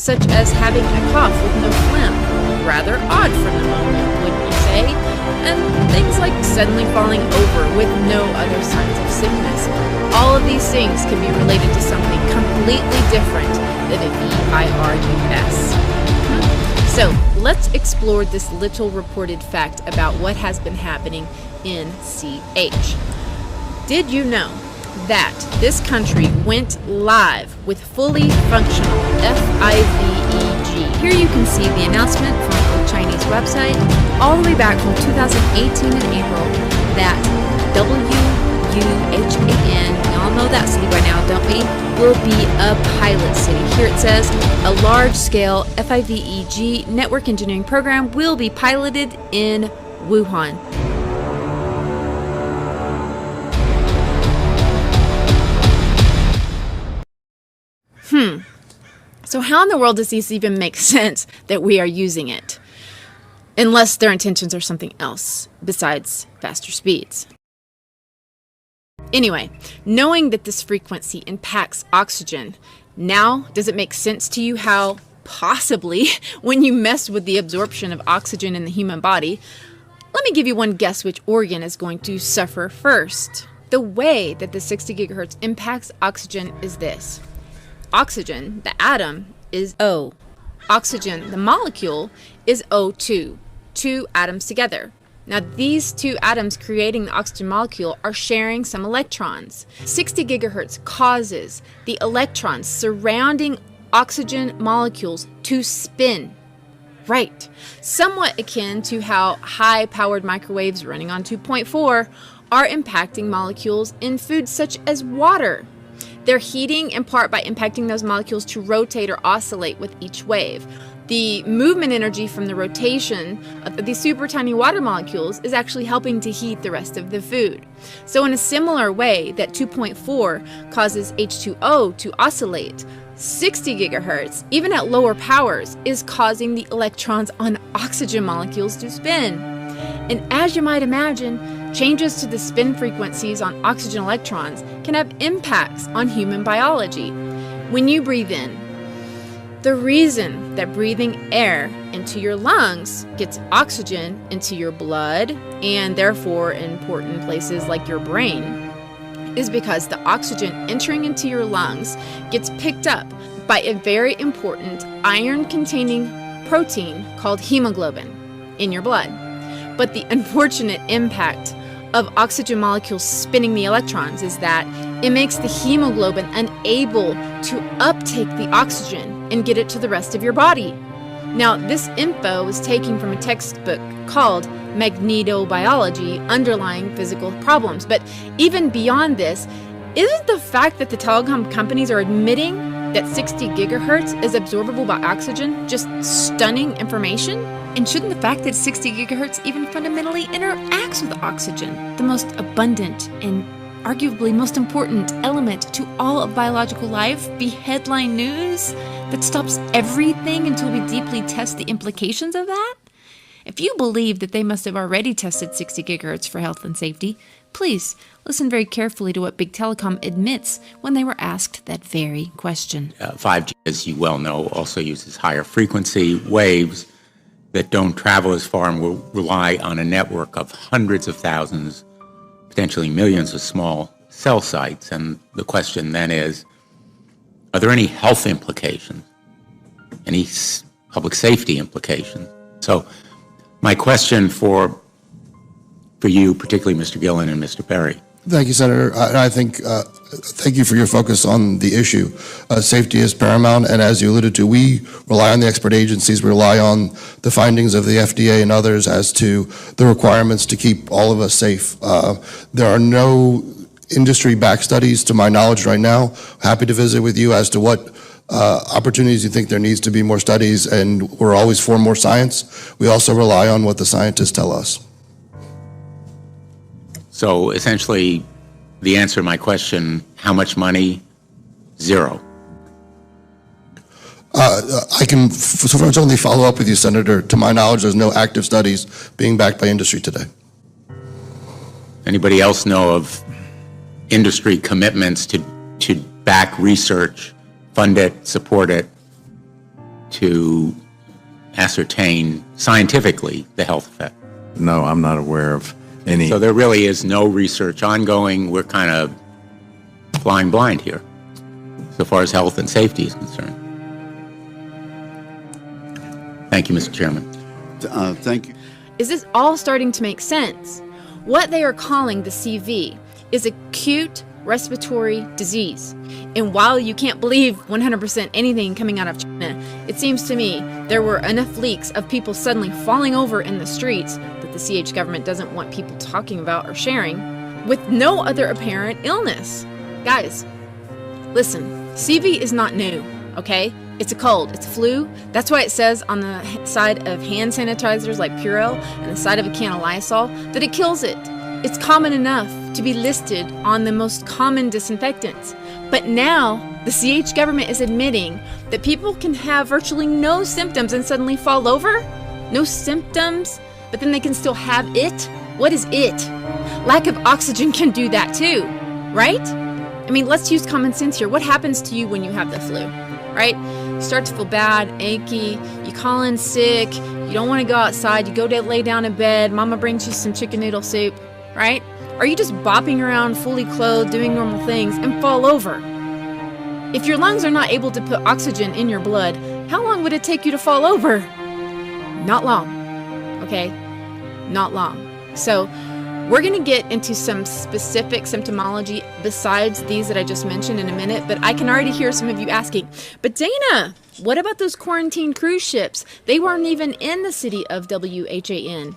such as having a cough with no phlegm, rather odd for the moment, wouldn't you say? And things like suddenly falling over with no other signs of sickness. All of these things can be related to something completely different than a virus. So let's explore this little reported fact about what has been happening in CH. Did you know that this country went live with fully functional FIVEG? Here you can see the announcement from the Chinese website all the way back from 2018 in April that WUHAN, we all know that city by now, don't we, will be a pilot city. Here it says a large-scale FIVEG network engineering program will be piloted in Wuhan. So how in the world does this even make sense that we are using it? Unless their intentions are something else besides faster speeds. Anyway, knowing that this frequency impacts oxygen, now does it make sense to you how possibly when you mess with the absorption of oxygen in the human body, let me give you one guess which organ is going to suffer first. The way that the 60 gigahertz impacts oxygen is this. Oxygen, the atom, is O. Oxygen, the molecule, is O2, two atoms together. Now these two atoms creating the oxygen molecule are sharing some electrons. 60 gigahertz causes the electrons surrounding oxygen molecules to spin. Right, somewhat akin to how high-powered microwaves running on 2.4 are impacting molecules in foods such as water. They're heating in part by impacting those molecules to rotate or oscillate with each wave. The movement energy from the rotation of these super tiny water molecules is actually helping to heat the rest of the food. So in a similar way that 2.4 causes H2O to oscillate, 60 gigahertz, even at lower powers, is causing the electrons on oxygen molecules to spin. And as you might imagine, changes to the spin frequencies on oxygen electrons can have impacts on human biology. When you breathe in, the reason that breathing air into your lungs gets oxygen into your blood and therefore in important places like your brain is because the oxygen entering into your lungs gets picked up by a very important iron-containing protein called hemoglobin in your blood. But the unfortunate impact of oxygen molecules spinning the electrons is that it makes the hemoglobin unable to uptake the oxygen and get it to the rest of your body. Now, this info was taken from a textbook called Magnetobiology, Underlying Physical Problems. But even beyond this, isn't the fact that the telecom companies are admitting that 60 gigahertz is absorbable by oxygen just stunning information? And shouldn't the fact that 60 gigahertz even fundamentally interacts with oxygen, the most abundant and arguably most important element to all of biological life, be headline news that stops everything until we deeply test the implications of that? If you believe that they must have already tested 60 gigahertz for health and safety, please listen very carefully to what Big Telecom admits when they were asked that very question. 5G, as you well know, also uses higher frequency waves that don't travel as far and will rely on a network of hundreds of thousands, potentially millions of small cell sites. And the question then is, are there any health implications, any public safety implications? So my question for you, particularly Mr. Gillen and Mr. Perry. Thank you, Senator. I think, thank you for your focus on the issue. Safety is paramount, and as you alluded to, we rely on the expert agencies, we rely on the findings of the FDA and others as to the requirements to keep all of us safe. There are no industry-backed studies, to my knowledge right now. Happy to visit with you as to what opportunities you think there needs to be more studies, and we're always for more science. We also rely on what the scientists tell us. So essentially, the answer to my question, how much money? Zero. I can certainly follow up with you, Senator. To my knowledge, there's no active studies being backed by industry today. Anybody else know of industry commitments to back research, fund it, support it? to ascertain scientifically the health effect? No, I'm not aware of any. So there really is no research ongoing. We're kind of flying blind here, so far as health and safety is concerned. Thank you, Mr. Chairman. Thank you. Is this all starting to make sense? What they are calling the CV is acute respiratory disease. And while you can't believe 100% anything coming out of China, it seems to me there were enough leaks of people suddenly falling over in the streets that the CH government doesn't want people talking about or sharing, with no other apparent illness. Guys, listen, CV is not new, okay? It's a cold, it's a flu. That's why it says on the side of hand sanitizers like Purell and the side of a can of Lysol that it kills it. It's common enough to be listed on the most common disinfectants. But now the CH government is admitting that people can have virtually no symptoms and suddenly fall over. No symptoms, but then they can still have it. What is it? Lack of oxygen can do that too, right? I mean, let's use common sense here. What happens to you when you have the flu, right? You start to feel bad, achy, you call in sick, you don't want to go outside, you go to lay down in bed, mama brings you some chicken noodle soup, right? Or you just bopping around fully clothed, doing normal things, and fall over. If your lungs are not able to put oxygen in your blood, how long would it take you to fall over? Not long, okay? Not long. So we're going to get into some specific symptomology besides these that I just mentioned in a minute, but I can already hear some of you asking, but Dana, what about those quarantine cruise ships? They weren't even in the city of WHAN.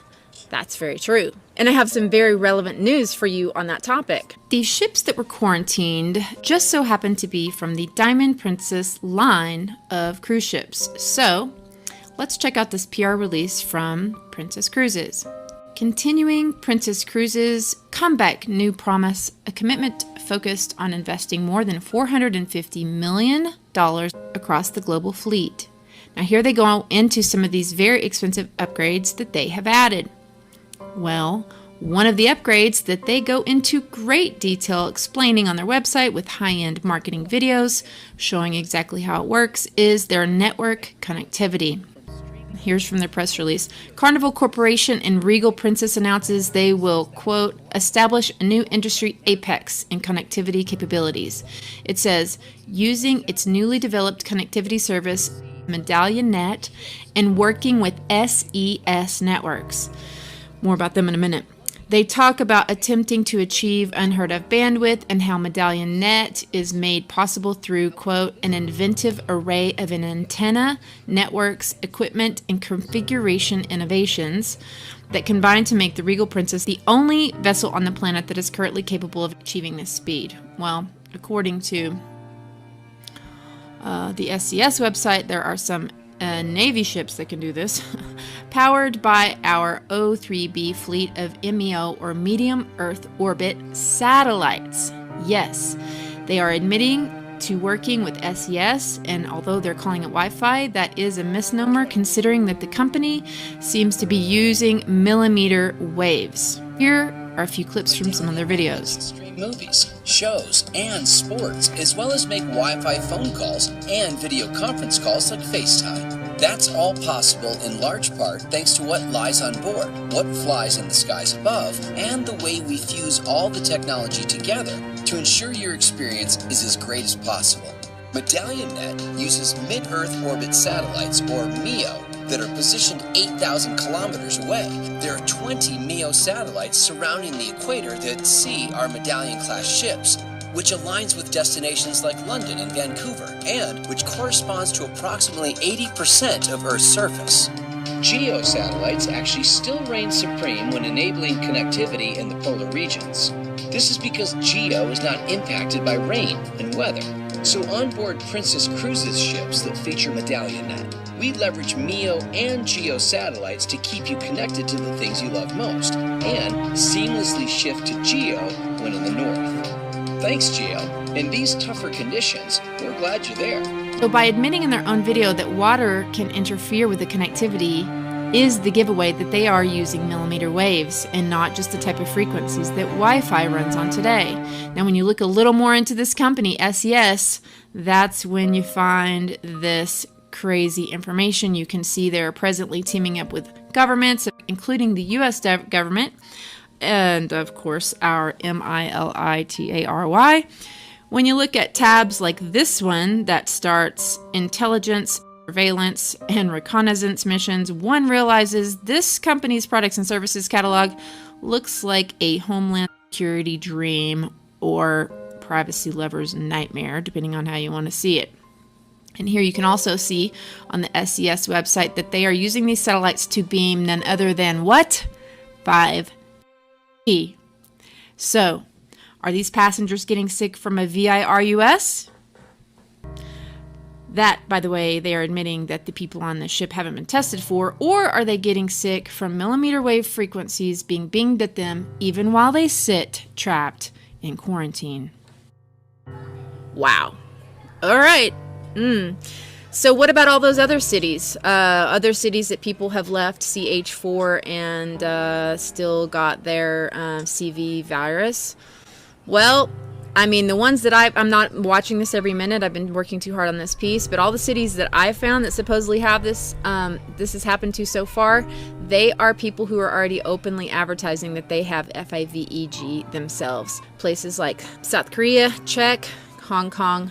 That's very true. And I have some very relevant news for you on that topic. These ships that were quarantined just so happened to be from the Diamond Princess line of cruise ships. So let's check out this PR release from Princess Cruises. Continuing Princess Cruises' comeback new promise, a commitment focused on investing more than $450 million across the global fleet. Now here they go into some of these very expensive upgrades that they have added. Well, one of the upgrades that they go into great detail explaining on their website with high-end marketing videos showing exactly how it works is their network connectivity. Here's from their press release. Carnival Corporation and Regal Princess announces they will, quote, establish a new industry apex in connectivity capabilities. It says, using its newly developed connectivity service, Medallion Net, and working with SES networks. More about them in a minute. They talk about attempting to achieve unheard of bandwidth and how Medallion Net is made possible through, quote, an inventive array of an antenna, networks, equipment, and configuration innovations that combine to make the Regal Princess the only vessel on the planet that is currently capable of achieving this speed. Well, according to the SCS website, there are some Navy ships that can do this, powered by our O3B fleet of MEO or medium Earth orbit satellites. Yes, they are admitting to working with SES, and although they're calling it Wi-Fi, that is a misnomer considering that the company seems to be using millimeter waves. Here are a few clips from some of their videos. Stream movies, shows, and sports, as well as make Wi-Fi phone calls and video conference calls like FaceTime. That's all possible in large part thanks to what lies on board, what flies in the skies above, and the way we fuse all the technology together to ensure your experience is as great as possible. Medallion Net uses mid-Earth orbit satellites, or MEO, that are positioned 8,000 kilometers away. There are 20 MEO satellites surrounding the equator that see our Medallion-class ships, which aligns with destinations like London and Vancouver, and which corresponds to approximately 80% of Earth's surface. GEO satellites actually still reign supreme when enabling connectivity in the polar regions. This is because GEO is not impacted by rain and weather. So onboard Princess Cruises ships that feature Medallion Net, we leverage MEO and GEO satellites to keep you connected to the things you love most, and seamlessly shift to GEO when in the north. Thanks, GEO. In these tougher conditions, we're glad you're there. So by admitting in their own video that water can interfere with the connectivity is the giveaway that they are using millimeter waves and not just the type of frequencies that Wi-Fi runs on today. Now, when you look a little more into this company, SES, that's when you find this crazy information. You can see they're presently teaming up with governments, including the U.S. government, and of course our military. When you look at tabs like this one that starts intelligence, surveillance, and reconnaissance missions, one realizes this company's products and services catalog looks like a homeland security dream or privacy lover's nightmare, depending on how you want to see it. And here you can also see on the SES website that they are using these satellites to beam none other than what? 5G. So, are these passengers getting sick from a virus? That, by the way, they are admitting that the people on the ship haven't been tested for, or are they getting sick from millimeter wave frequencies being beamed at them even while they sit trapped in quarantine? Wow. All right. So what about all those other cities? Other cities that people have left CH4 and still got their CV virus? Well, I mean, the ones that I'm not watching this every minute. I've been working too hard on this piece, but all the cities that I found that supposedly have this, this has happened to so far, they are people who are already openly advertising that they have FIVEG themselves. Places like South Korea, check. Hong Kong,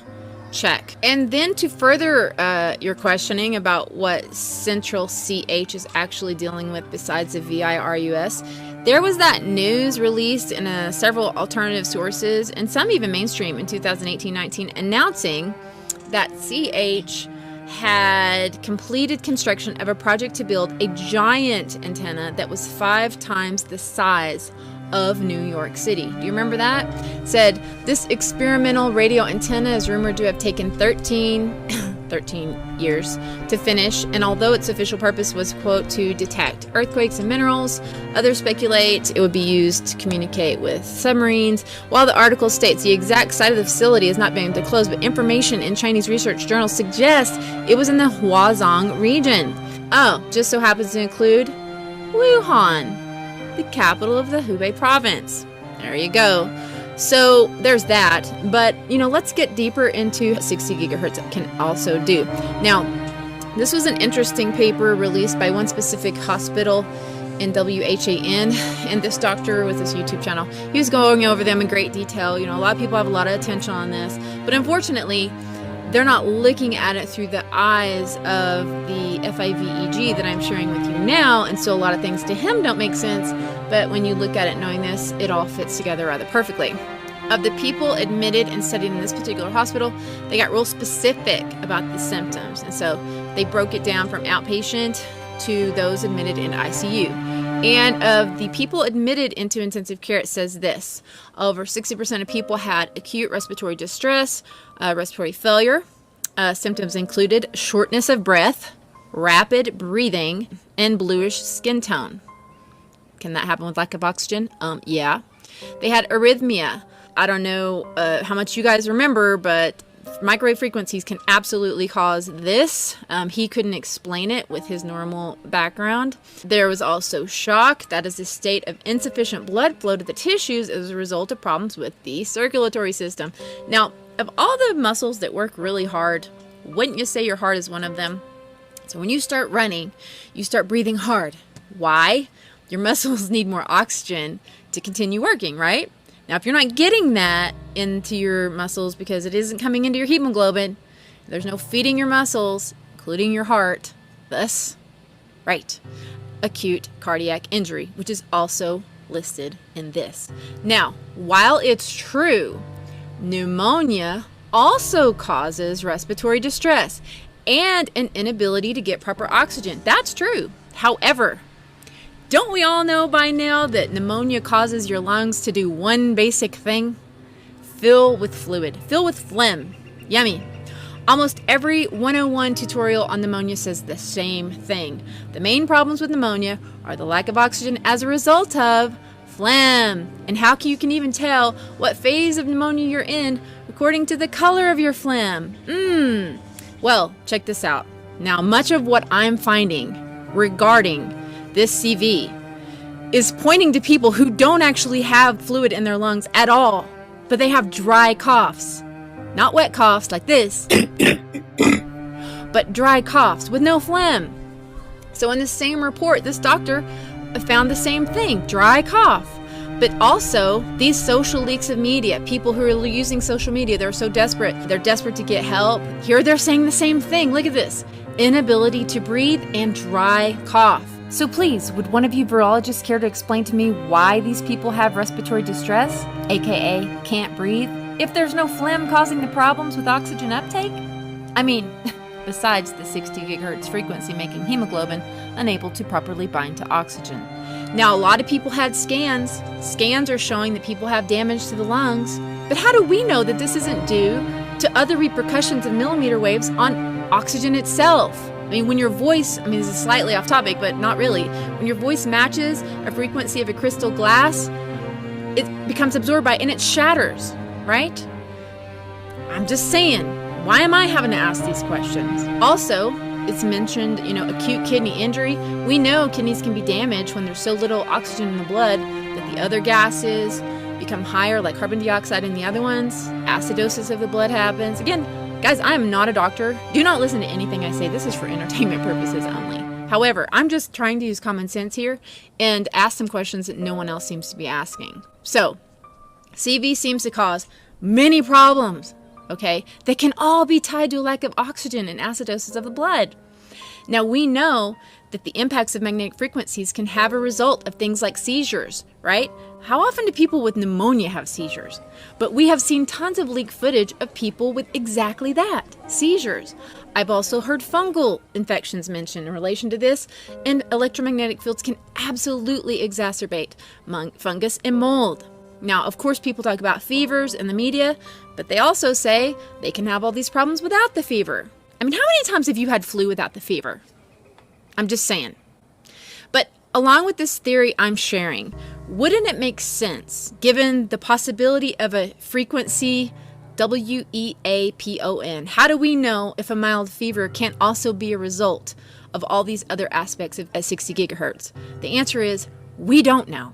check. And then to further your questioning about what Central CH is actually dealing with besides the virus, there was that news released in several alternative sources, and some even mainstream in 2018-19, announcing that CH had completed construction of a project to build a giant antenna that was 5 times the size of New York City. Do you remember that? It said this experimental radio antenna is rumored to have taken 13 years to finish, and although its official purpose was, quote, to detect earthquakes and minerals, others speculate it would be used to communicate with submarines. While the article states the exact site of the facility has not been disclosed, but information in Chinese research journals suggests it was in the Huazhong region. Oh, just so happens to include Wuhan, the capital of the Hubei province. There you go. So there's that, but let's get deeper into 60 gigahertz can also do. Now, this was an interesting paper released by one specific hospital in WHAN, and this doctor with his YouTube channel, he was going over them in great detail. A lot of people have a lot of attention on this, but unfortunately, they're not looking at it through the eyes of the FIVEG that I'm sharing with you now, and so a lot of things to him don't make sense, but when you look at it knowing this, it all fits together rather perfectly. Of the people admitted and studied in this particular hospital, they got real specific about the symptoms, and so they broke it down from outpatient to those admitted in ICU. And of the people admitted into intensive care, it says this: over 60% of people had acute respiratory distress, respiratory failure. Symptoms included shortness of breath, rapid breathing, and bluish skin tone. Can that happen with lack of oxygen? Yeah. They had arrhythmia. I don't know how much you guys remember, but microwave frequencies can absolutely cause this. He couldn't explain it with his normal background. There was also shock. That is a state of insufficient blood flow to the tissues as a result of problems with the circulatory system. Now, of all the muscles that work really hard, wouldn't you say your heart is one of them? So when you start running, you start breathing hard. Why? Your muscles need more oxygen to continue working, right? Now, if you're not getting that into your muscles because it isn't coming into your hemoglobin, there's no feeding your muscles, including your heart, thus, right, acute cardiac injury, which is also listed in this. Now, while it's true, pneumonia also causes respiratory distress and an inability to get proper oxygen. That's true. However, don't we all know by now that pneumonia causes your lungs to do one basic thing? Fill with fluid. Fill with phlegm. Yummy. Almost every 101 tutorial on pneumonia says the same thing. The main problems with pneumonia are the lack of oxygen as a result of phlegm. And how you can even tell what phase of pneumonia you're in according to the color of your phlegm. Well, check this out. Now, much of what I'm finding regarding this CV is pointing to people who don't actually have fluid in their lungs at all, but they have dry coughs. Not wet coughs like this, but dry coughs with no phlegm. So in the same report, this doctor found the same thing, dry cough. But also, these social leaks of media, people who are using social media, they're so desperate. They're desperate to get help. Here they're saying the same thing. Look at this. Inability to breathe and dry cough. So please, would one of you virologists care to explain to me why these people have respiratory distress, aka can't breathe, if there's no phlegm causing the problems with oxygen uptake? I mean, besides the 60 gigahertz frequency making hemoglobin unable to properly bind to oxygen. Now, a lot of people had scans. Scans are showing that people have damage to the lungs. But how do we know that this isn't due to other repercussions of millimeter waves on oxygen itself? I mean, when your voice, this is slightly off topic, but not really. When your voice matches a frequency of a crystal glass, it becomes absorbed by it and it shatters, right? I'm just saying, why am I having to ask these questions? Also, it's mentioned, acute kidney injury. We know kidneys can be damaged when there's so little oxygen in the blood that the other gases become higher, like carbon dioxide in the other ones. Acidosis of the blood happens. Again, guys, I am not a doctor. Do not listen to anything I say. This is for entertainment purposes only. However, I'm just trying to use common sense here and ask some questions that no one else seems to be asking. So, CV seems to cause many problems. Okay, they can all be tied to a lack of oxygen and acidosis of the blood. Now, we know that the impacts of magnetic frequencies can have a result of things like seizures, right? How often do people with pneumonia have seizures? But we have seen tons of leaked footage of people with exactly that, seizures. I've also heard fungal infections mentioned in relation to this, and electromagnetic fields can absolutely exacerbate fungus and mold. Now, of course, people talk about fevers in the media, but they also say they can have all these problems without the fever. How many times have you had flu without the fever? I'm just saying. But along with this theory I'm sharing, wouldn't it make sense, given the possibility of a frequency WEAPON? How do we know if a mild fever can't also be a result of all these other aspects of 60 gigahertz? The answer is, we don't know.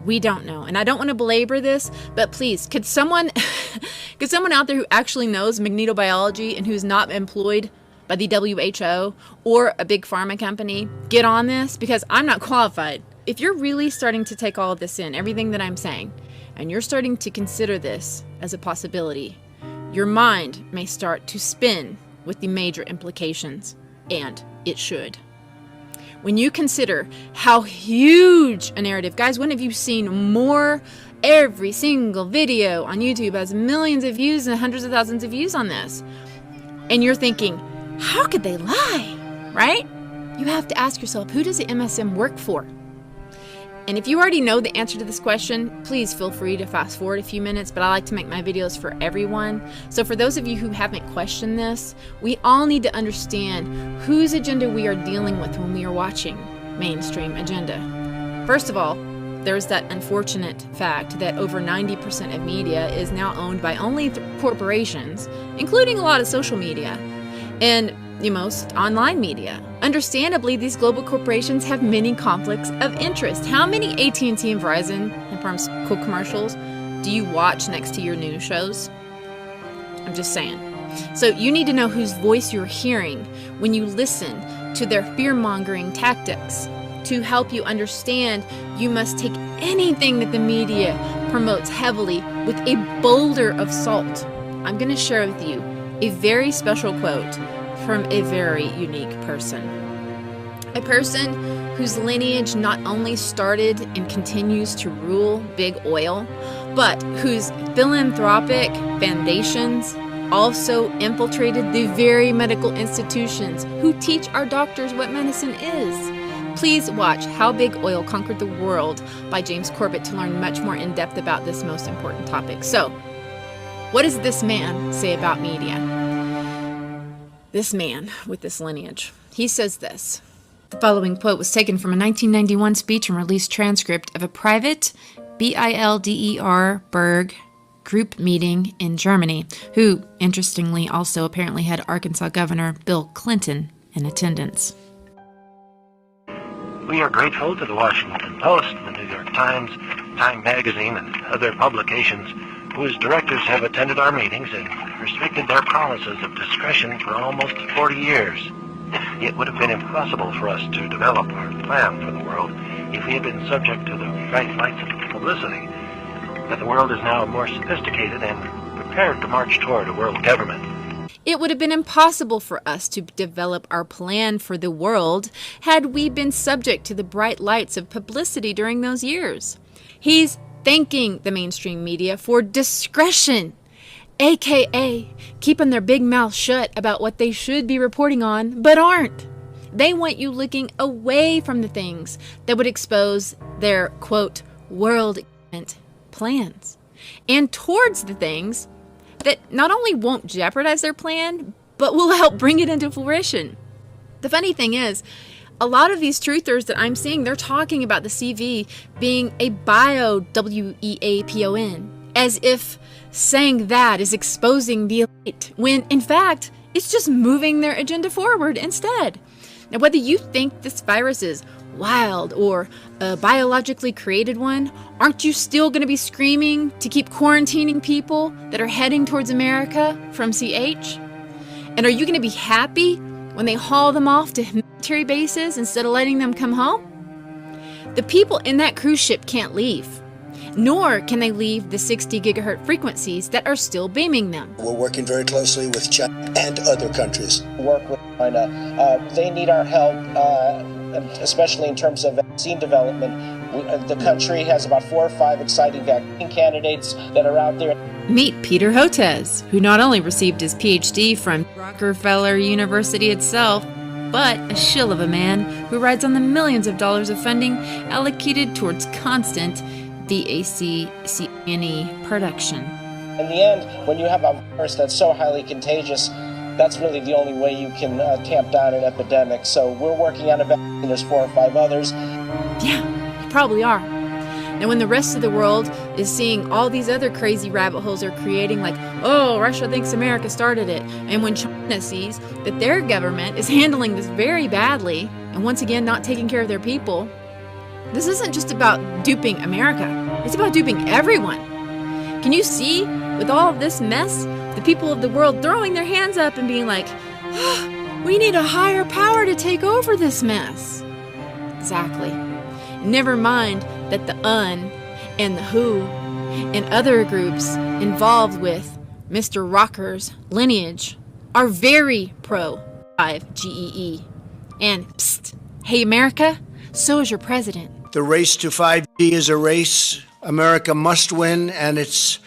We don't know. And I don't want to belabor this, but please, could someone out there who actually knows magnetobiology and who's not employed by the WHO or a big pharma company get on this? Because I'm not qualified. If you're really starting to take all of this in, everything that I'm saying, and you're starting to consider this as a possibility, your mind may start to spin with the major implications, and it should. When you consider how huge a narrative, guys, when have you seen more? Every single video on YouTube has millions of views and hundreds of thousands of views on this. And you're thinking, how could they lie, right? You have to ask yourself, who does the MSM work for? And if you already know the answer to this question, please feel free to fast forward a few minutes, but I like to make my videos for everyone. So for those of you who haven't questioned this, we all need to understand whose agenda we are dealing with when we are watching mainstream agenda. First of all, there's that unfortunate fact that over 90% of media is now owned by only corporations, including a lot of social media and most online media. Understandably, these global corporations have many conflicts of interest. How many AT&T and Verizon and pharmaceutical commercials do you watch next to your news shows? I'm just saying. So you need to know whose voice you're hearing when you listen to their fear-mongering tactics. To help you understand, you must take anything that the media promotes heavily with a boulder of salt. I'm going to share with you a very special quote from a very unique person. A person whose lineage not only started and continues to rule big oil, but whose philanthropic foundations also infiltrated the very medical institutions who teach our doctors what medicine is. Please watch How Big Oil Conquered the World by James Corbett to learn much more in depth about this most important topic. So, what does this man say about media? This man with this lineage. He says this. The following quote was taken from a 1991 speech and released transcript of a private BILDER Berg group meeting in Germany, who, interestingly, also apparently had Arkansas Governor Bill Clinton in attendance. We are grateful to the Washington Post, the New York Times, Time Magazine, and other publications whose directors have attended our meetings and restricted their promises of discretion for almost 40 years. It would have been impossible for us to develop our plan for the world if we had been subject to the bright lights of publicity. But the world is now more sophisticated and prepared to march toward a world government. It would have been impossible for us to develop our plan for the world had we been subject to the bright lights of publicity during those years. He's thanking the mainstream media for discretion, aka keeping their big mouth shut about what they should be reporting on but aren't. They want you looking away from the things that would expose their, quote, world plans, and towards the things that not only won't jeopardize their plan, but will help bring it into fruition. The funny thing is, a lot of these truthers that I'm seeing, they're talking about the CV being a bio, W-E-A-P-O-N, as if saying that is exposing the elite, when in fact, it's just moving their agenda forward instead. Now, whether you think this virus is wild or a biologically created one, aren't you still going to be screaming to keep quarantining people that are heading towards America from CH? And are you going to be happy when they haul them off to military bases instead of letting them come home? The people in that cruise ship can't leave, nor can they leave the 60 gigahertz frequencies that are still beaming them. We're working very closely with China and other countries. Work with China. They need our help, especially in terms of vaccine development. The country has about 4 or 5 exciting vaccine candidates that are out there. Meet Peter Hotez, who not only received his PhD from Rockefeller University itself, but a shill of a man who rides on the millions of dollars of funding allocated towards constant vaccine production. In the end, when you have a virus that's so highly contagious, that's really the only way you can tamp down an epidemic. So we're working on a vaccine. There's 4 or 5 others. Yeah, you probably are. Now, when the rest of the world is seeing all these other crazy rabbit holes they're creating, like, oh, Russia thinks America started it, and when China sees that their government is handling this very badly, and once again not taking care of their people, this isn't just about duping America. It's about duping everyone. Can you see, with all of this mess, the people of the world throwing their hands up and being like, oh, we need a higher power to take over this mess? Exactly. Never mind that the UN and the WHO and other groups involved with Mr. Rocker's lineage are very pro-5GEE. And psst, hey America, so is your president. The race to 5G is a race America must win, and it's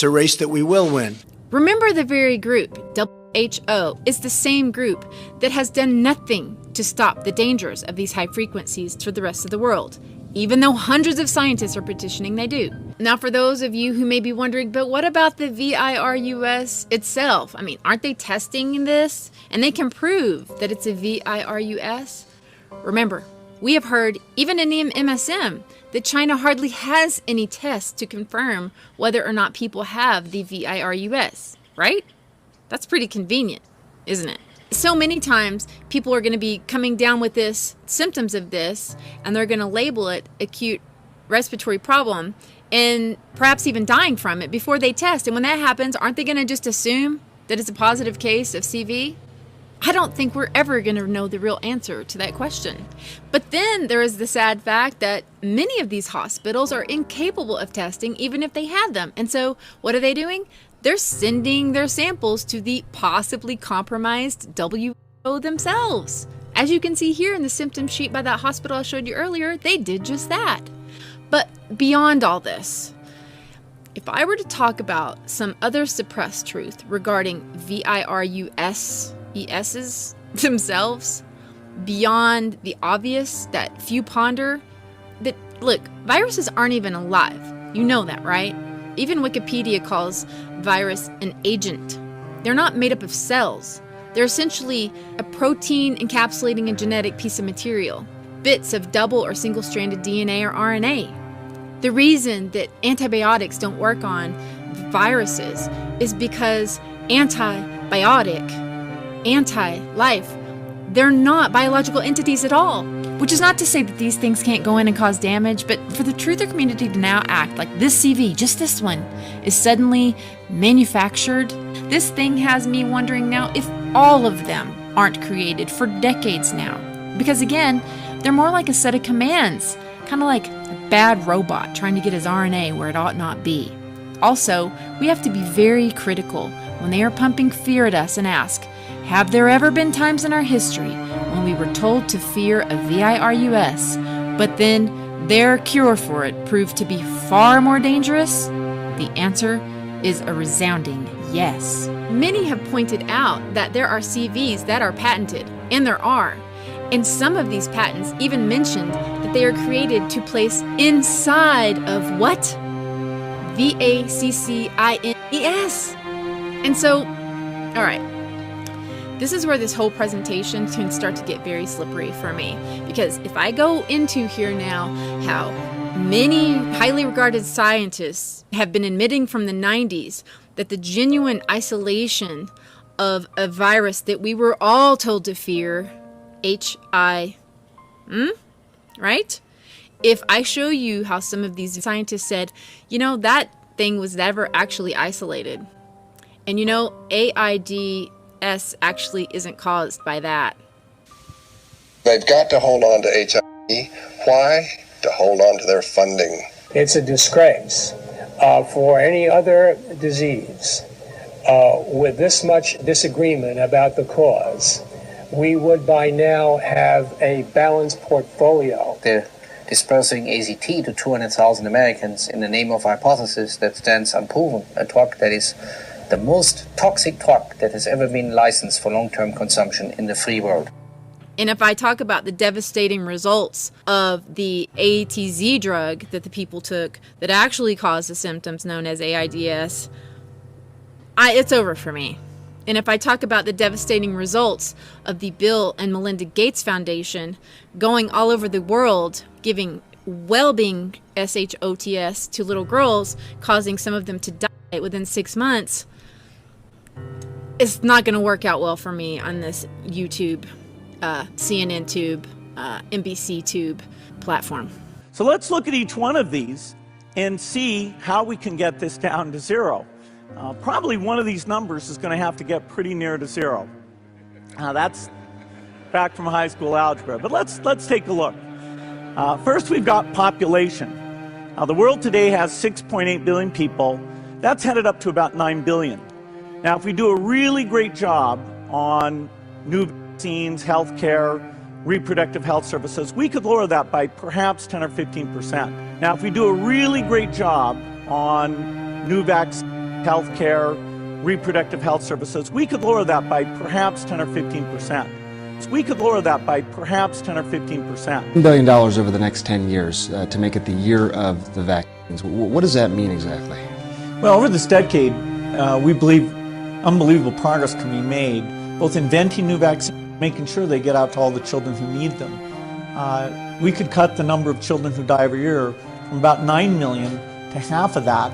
a race that we will win. Remember, the very group, WHO, is the same group that has done nothing to stop the dangers of these high frequencies to the rest of the world, even though hundreds of scientists are petitioning they do. Now, for those of you who may be wondering, but what about the virus itself? I mean, aren't they testing this? And they can prove that it's a virus? Remember, we have heard, even in the MSM, that China hardly has any tests to confirm whether or not people have the virus, right? That's pretty convenient, isn't it? So many times people are going to be coming down with this, symptoms of this, and they're going to label it acute respiratory problem and perhaps even dying from it before they test. And when that happens, aren't they going to just assume that it's a positive case of CV? I don't think we're ever going to know the real answer to that question. But then there is the sad fact that many of these hospitals are incapable of testing even if they had them. And so what are they doing? They're sending their samples to the possibly compromised WHO themselves. As you can see here in the symptom sheet by that hospital I showed you earlier, they did just that. But beyond all this, if I were to talk about some other suppressed truth regarding VIRUSs themselves, beyond the obvious that few ponder, that look, viruses aren't even alive. You know that, right? Even Wikipedia calls virus an agent. They're not made up of cells. They're essentially a protein encapsulating a genetic piece of material, bits of double or single-stranded DNA or RNA. The reason that antibiotics don't work on viruses is because antibiotic, anti-life, they're not biological entities at all. Which is not to say that these things can't go in and cause damage, but for the truther community to now act like this CV, just this one, is suddenly manufactured, This thing has me wondering now if all of them aren't created for decades now. Because again, they're more like a set of commands, kind of like a bad robot trying to get his RNA where it ought not be. Also, we have to be very critical when they are pumping fear at us and ask, have there ever been times in our history when we were told to fear a virus, but then their cure for it proved to be far more dangerous? The answer is a resounding yes. Many have pointed out that there are CVs that are patented, and there are. And some of these patents even mentioned that they are created to place inside of what? VACCINES. And so, all right, this is where this whole presentation can start to get very slippery for me. Because if I go into here now how many highly regarded scientists have been admitting from the 90s that the genuine isolation of a virus that we were all told to fear, right? If I show you how some of these scientists said, you know, that thing was never actually isolated. And you know, AIDS actually isn't caused by that. They've got to hold on to HIV. Why? To hold on to their funding. It's a disgrace for any other disease. With this much disagreement about the cause, we would by now have a balanced portfolio. They're dispersing AZT to 200,000 Americans in the name of a hypothesis that stands unproven, a drug that is the most toxic drug that has ever been licensed for long-term consumption in the free world. And if I talk about the devastating results of the ATZ drug that the people took that actually caused the symptoms known as AIDS, it's over for me. And if I talk about the devastating results of the Bill and Melinda Gates Foundation going all over the world, giving well-being SHOTS to little girls, causing some of them to die within 6 months, it's not going to work out well for me on this YouTube, CNN tube, NBC tube platform. So let's look at each one of these and see how we can get this down to zero. Probably one of these numbers is going to have to get pretty near to zero. That's back from high school algebra, but let's take a look. First, we've got population. The world today has 6.8 billion people. That's headed up to about 9 billion. Now, if we do a really great job on new vaccines, healthcare, reproductive health services, we could lower that by perhaps 10 or 15%. Now, if we do a really great job on new vaccines, healthcare, reproductive health services, we could lower that by perhaps 10 or 15%. We could lower that by perhaps 10 or 15%. $1 billion over the next 10 years to make it the year of the vaccines. What does that mean exactly? Well, over this decade, we believe unbelievable progress can be made, both inventing new vaccines, making sure they get out to all the children who need them. We could cut the number of children who die every year from about 9 million to half of that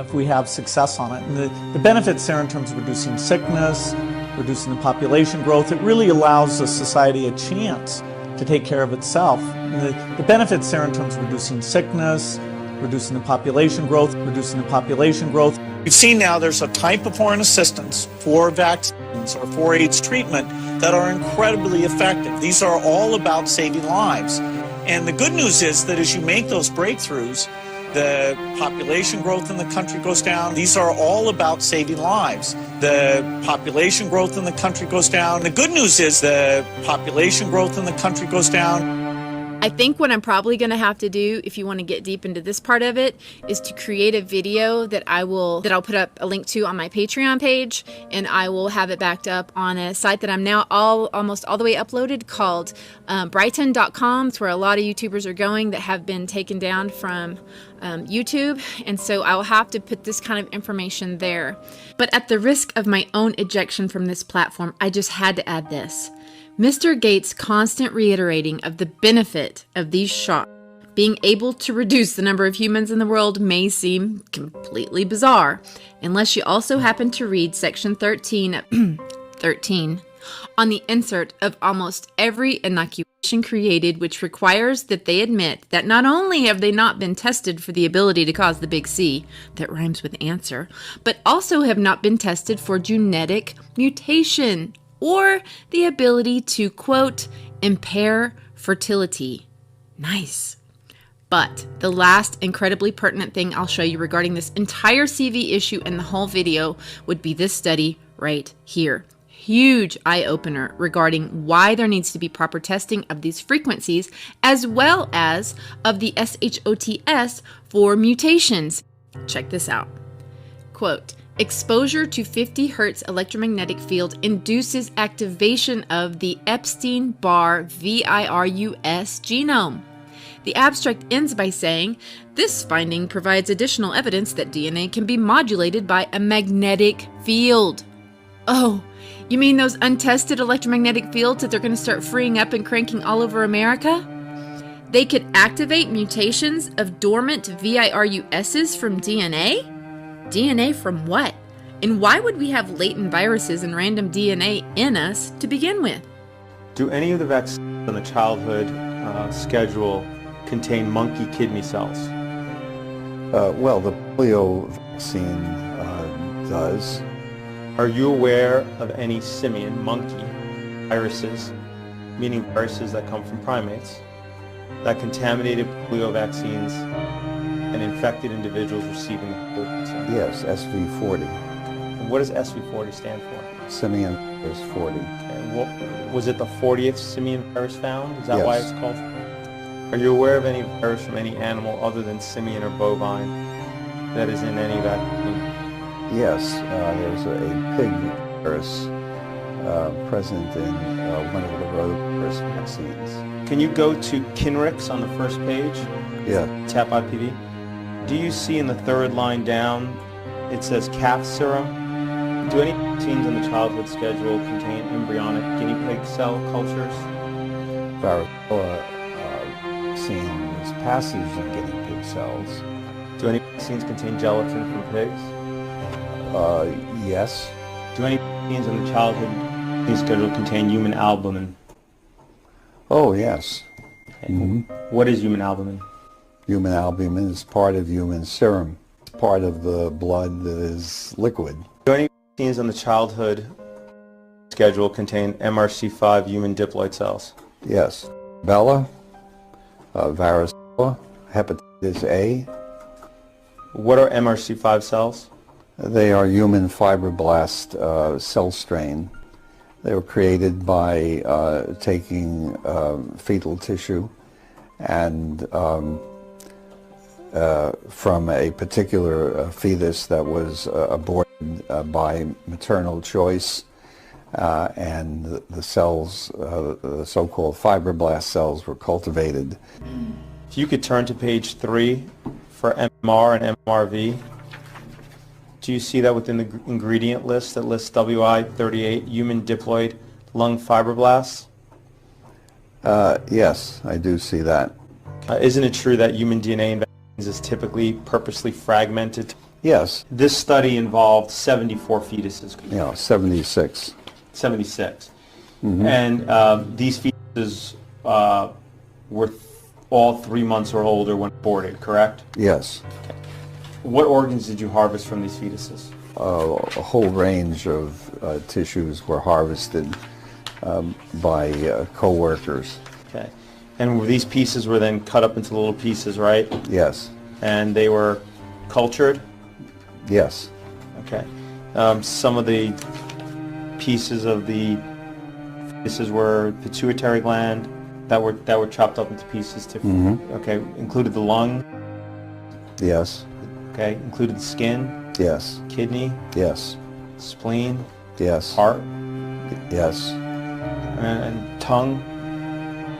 if we have success on it. And the benefits there in terms of reducing sickness, reducing the population growth, it really allows the society a chance to take care of itself. And the benefits there in terms of reducing sickness, reducing the population growth, reducing the population growth. We've seen now there's a type of foreign assistance for vaccines or for AIDS treatment that are incredibly effective. These are all about saving lives. And the good news is that as you make those breakthroughs, the population growth in the country goes down. These are all about saving lives. The population growth in the country goes down. The good news is the population growth in the country goes down. I think what I'm probably going to have to do, if you want to get deep into this part of it, is to create a video that I'll put up a link to on my Patreon page, and I will have it backed up on a site that I'm now almost all the way uploaded called Brighton.com. It's where a lot of YouTubers are going that have been taken down from YouTube, and so I will have to put this kind of information there. But at the risk of my own ejection from this platform, I just had to add this. Mr. Gates' constant reiterating of the benefit of these shots being able to reduce the number of humans in the world may seem completely bizarre, unless you also happen to read section 13 on the insert of almost every inoculation created, which requires that they admit that not only have they not been tested for the ability to cause the big C, that rhymes with answer, but also have not been tested for genetic mutation or the ability to, quote, impair fertility. Nice. But the last incredibly pertinent thing I'll show you regarding this entire CV issue and the whole video would be this study right here. Huge eye-opener regarding why there needs to be proper testing of these frequencies as well as of the SHOTS for mutations. Check this out. Quote, exposure to 50 Hz electromagnetic field induces activation of the Epstein-Barr virus genome. The abstract ends by saying, this finding provides additional evidence that DNA can be modulated by a magnetic field. Oh, you mean those untested electromagnetic fields that they're going to start freeing up and cranking all over America? They could activate mutations of dormant VIRUSs from DNA? DNA from what? And why would we have latent viruses and random DNA in us to begin with? Do any of the vaccines on the childhood schedule contain monkey kidney cells? Well, the polio vaccine does. Are you aware of any simian monkey viruses, meaning viruses that come from primates, that contaminated polio vaccines and infected individuals receiving the polio vaccine? Yes, SV40. And what does SV40 stand for? Simian virus 40. Okay. Was it the 40th simian virus found? Is that Yes. why it's called? Are you aware of any virus from any animal other than simian or bovine that is in any vaccine? Yes, there's a pig virus present in one of the rotavirus vaccines. Can you go to Kinrix on the first page? Yeah. Tap IPV. Do you see in the third line down, it says calf serum? Do any vaccines in the childhood schedule contain embryonic guinea pig cell cultures? Varicella vaccine is passage of guinea pig cells. Do any vaccines contain gelatin from pigs? Yes. Do any vaccines in the childhood schedule contain human albumin? Oh, yes. What is human albumin? Human albumin is part of human serum. It's part of the blood that is liquid. Do any vaccines in the childhood schedule contain MRC5 human diploid cells? Yes. Bela, varicella, hepatitis A. What are MRC5 cells? They are human fibroblast cell strain. They were created by taking fetal tissue and from a particular fetus that was aborted by maternal choice, and the cells, the so-called fibroblast cells, were cultivated. If you could turn to page 3 for MMR and MRV. Do you see that within the ingredient list that lists WI38 human diploid lung fibroblasts? Yes, I do see that. Isn't it true that human DNA in vaccines is typically purposely fragmented? Yes. This study involved 74 fetuses. Yeah, 76. 76. Mm-hmm. And these fetuses were all 3 months or older when aborted, correct? Yes. Okay. What organs did you harvest from these fetuses? A whole range of tissues were harvested by co-workers. Okay. And these pieces were then cut up into little pieces, right? Yes. And they were cultured? Yes. Okay. Some of the pieces of the fetuses were pituitary gland that were chopped up into pieces to, okay, included the lung? Yes. Okay, included the skin? Yes. Kidney? Yes. Spleen? Yes. Heart? Yes. And tongue?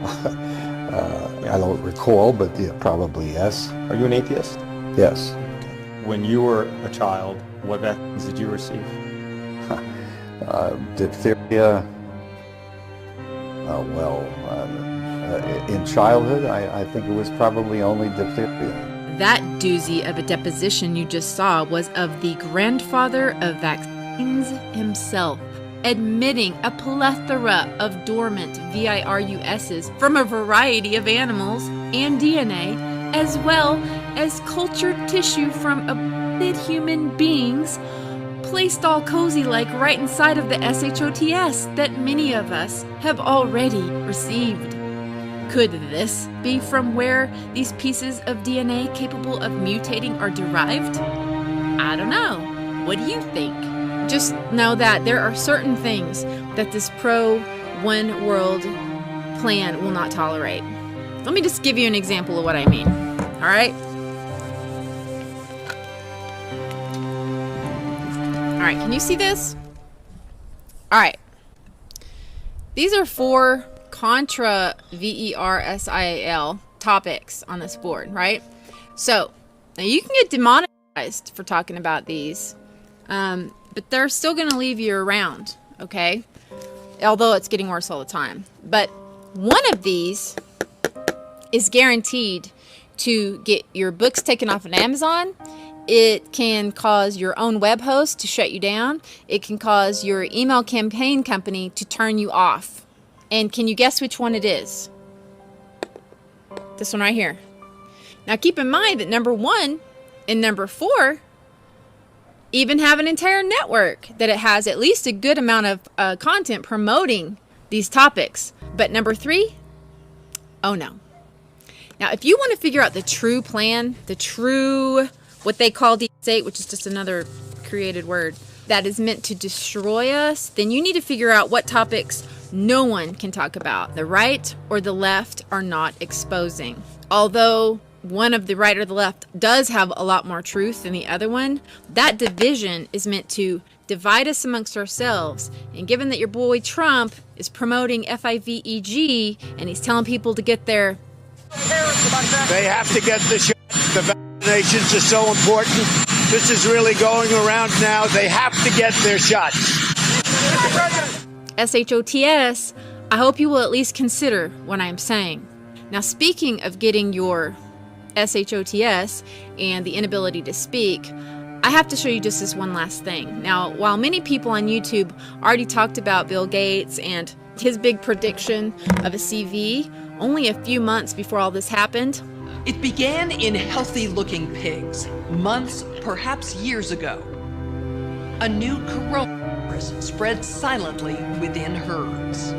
I don't recall, but yeah, probably yes. Are you an atheist? Yes. Okay. When you were a child, what vaccines did you receive? Diphtheria. In childhood, I think it was probably only diphtheria. That doozy of a deposition you just saw was of the grandfather of vaccines himself, admitting a plethora of dormant VIRUSs from a variety of animals and DNA, as well as cultured tissue from abducted human beings, placed all cozy-like right inside of the SHOTS that many of us have already received. Could this be from where these pieces of DNA capable of mutating are derived? I don't know. What do you think? Just know that there are certain things that this pro-one world plan will not tolerate. Let me just give you an example of what I mean. All right? All right, can you see this? All right. These are 4 controversial topics on this board, right? So, now you can get demonetized for talking about these, but they're still going to leave you around, okay? Although it's getting worse all the time. But one of these is guaranteed to get your books taken off of Amazon. It can cause your own web host to shut you down. It can cause your email campaign company to turn you off. And can you guess which one it is? This one right here. Now keep in mind that number 1 and number 4 even have an entire network that it has at least a good amount of content promoting these topics. But number 3, oh no. Now if you want to figure out the true plan, the true, what they call deep state, which is just another created word, that is meant to destroy us, then you need to figure out what topics no one can talk about. The right or the left are not exposing. Although one of the right or the left does have a lot more truth than the other one, that division is meant to divide us amongst ourselves. And given that your boy Trump is promoting FIVEG and he's telling people to get their... They have to get the shot. The vaccinations are so important. This is really going around now. They have to get their shots. SHOTS, I hope you will at least consider what I am saying. Now, speaking of getting your SHOTS and the inability to speak, I have to show you just this one last thing. Now, while many people on YouTube already talked about Bill Gates and his big prediction of a CV only a few months before all this happened, it began in healthy-looking pigs, months, perhaps years ago. A new coronavirus spread silently within herds.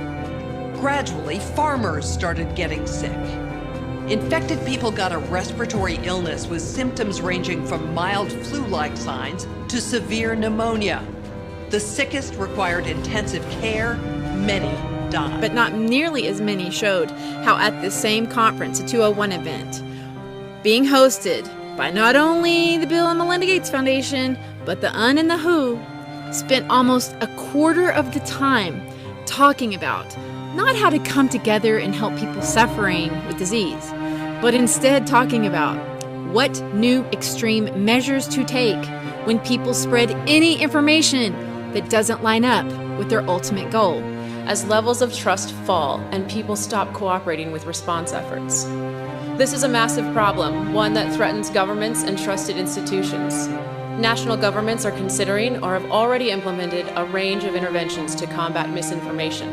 Gradually, farmers started getting sick. Infected people got a respiratory illness with symptoms ranging from mild flu-like signs to severe pneumonia. The sickest required intensive care, many died. But not nearly as many showed how at this same conference, a 201 event, being hosted by not only the Bill and Melinda Gates Foundation, but the UN and the WHO, spent almost a quarter of the time talking about not how to come together and help people suffering with disease, but instead talking about what new extreme measures to take when people spread any information that doesn't line up with their ultimate goal. As levels of trust fall and people stop cooperating with response efforts. This is a massive problem, one that threatens governments and trusted institutions. National governments are considering or have already implemented a range of interventions to combat misinformation.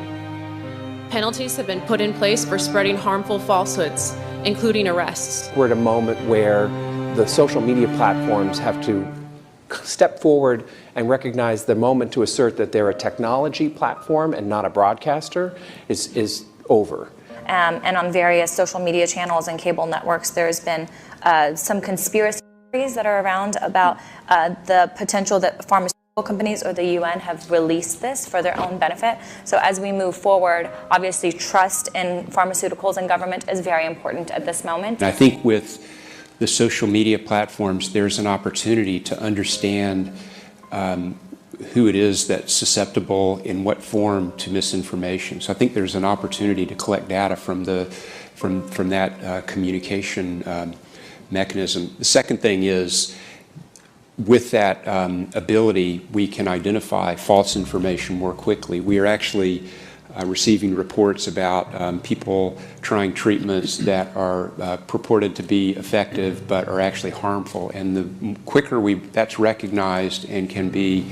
Penalties have been put in place for spreading harmful falsehoods, including arrests. We're at a moment where the social media platforms have to step forward and recognize the moment to assert that they're a technology platform and not a broadcaster is over. And on various social media channels and cable networks, there's been some conspiracy theories that are around about the potential that pharmaceutical companies or the UN have released this for their own benefit. So as we move forward, obviously trust in pharmaceuticals and government is very important at this moment. I think with the social media platforms, there's an opportunity to understand who it is that's susceptible in what form to misinformation. So I think there's an opportunity to collect data from that communication mechanism. The second thing is, with that ability, we can identify false information more quickly. We are actually receiving reports about people trying treatments that are purported to be effective but are actually harmful. And the quicker that's recognized and can be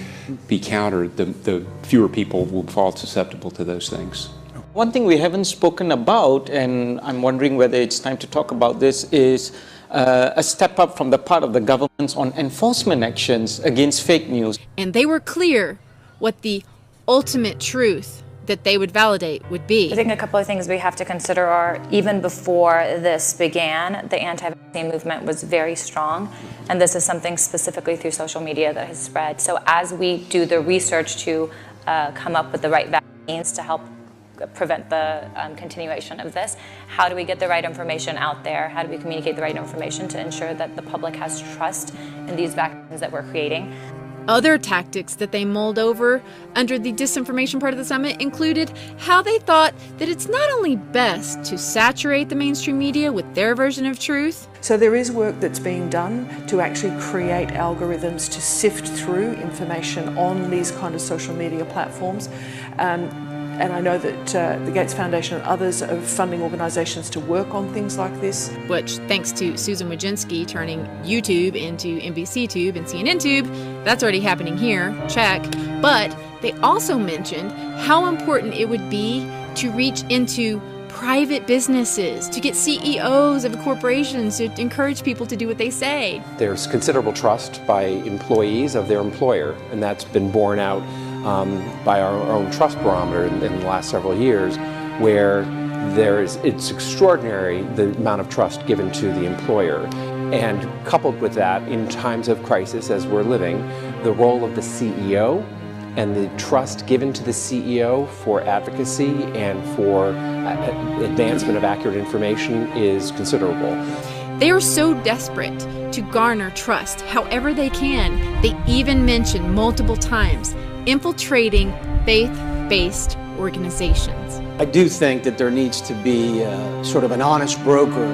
countered, the fewer people will fall susceptible to those things. One thing we haven't spoken about, and I'm wondering whether it's time to talk about this, is a step up from the part of the governments on enforcement actions against fake news. And they were clear what the ultimate truth that they would validate would be. I think a couple of things we have to consider are, even before this began, the anti-vaccine movement was very strong, and this is something specifically through social media that has spread. So as we do the research to come up with the right vaccines to help prevent the continuation of this, how do we get the right information out there? How do we communicate the right information to ensure that the public has trust in these vaccines that we're creating? Other tactics that they mulled over under the disinformation part of the summit included how they thought that it's not only best to saturate the mainstream media with their version of truth. So there is work that's being done to actually create algorithms to sift through information on these kind of social media platforms. And I know that the Gates Foundation and others are funding organizations to work on things like this. Which, thanks to Susan Wojcinski turning YouTube into NBC Tube and CNN Tube, that's already happening here, check. But they also mentioned how important it would be to reach into private businesses, to get CEOs of corporations, to encourage people to do what they say. There's considerable trust by employees of their employer, and that's been borne out by our own trust barometer in the last several years, where it's extraordinary the amount of trust given to the employer. And coupled with that, in times of crisis as we're living, the role of the CEO and the trust given to the CEO for advocacy and for advancement of accurate information is considerable. They are so desperate to garner trust however they can. They even mention multiple times infiltrating faith-based organizations. I do think that there needs to be sort of an honest broker,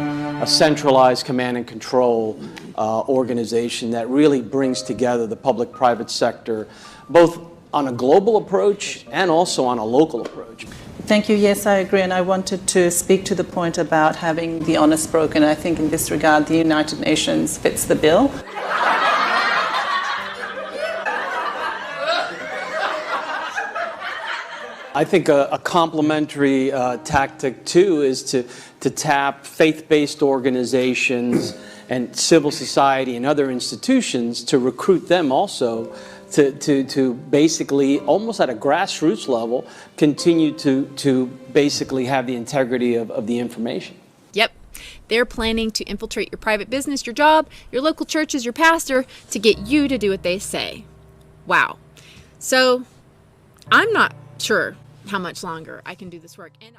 a centralized command and control organization that really brings together the public-private sector, both on a global approach and also on a local approach. Thank you. Yes, I agree. And I wanted to speak to the point about having the honest broker. And I think in this regard, the United Nations fits the bill. I think a complementary tactic, too, is to tap faith-based organizations and civil society and other institutions to recruit them also to basically, almost at a grassroots level, continue to basically have the integrity of the information. Yep. They're planning to infiltrate your private business, your job, your local churches, your pastor, to get you to do what they say. Wow. So, I'm not sure how much longer I can do this work. And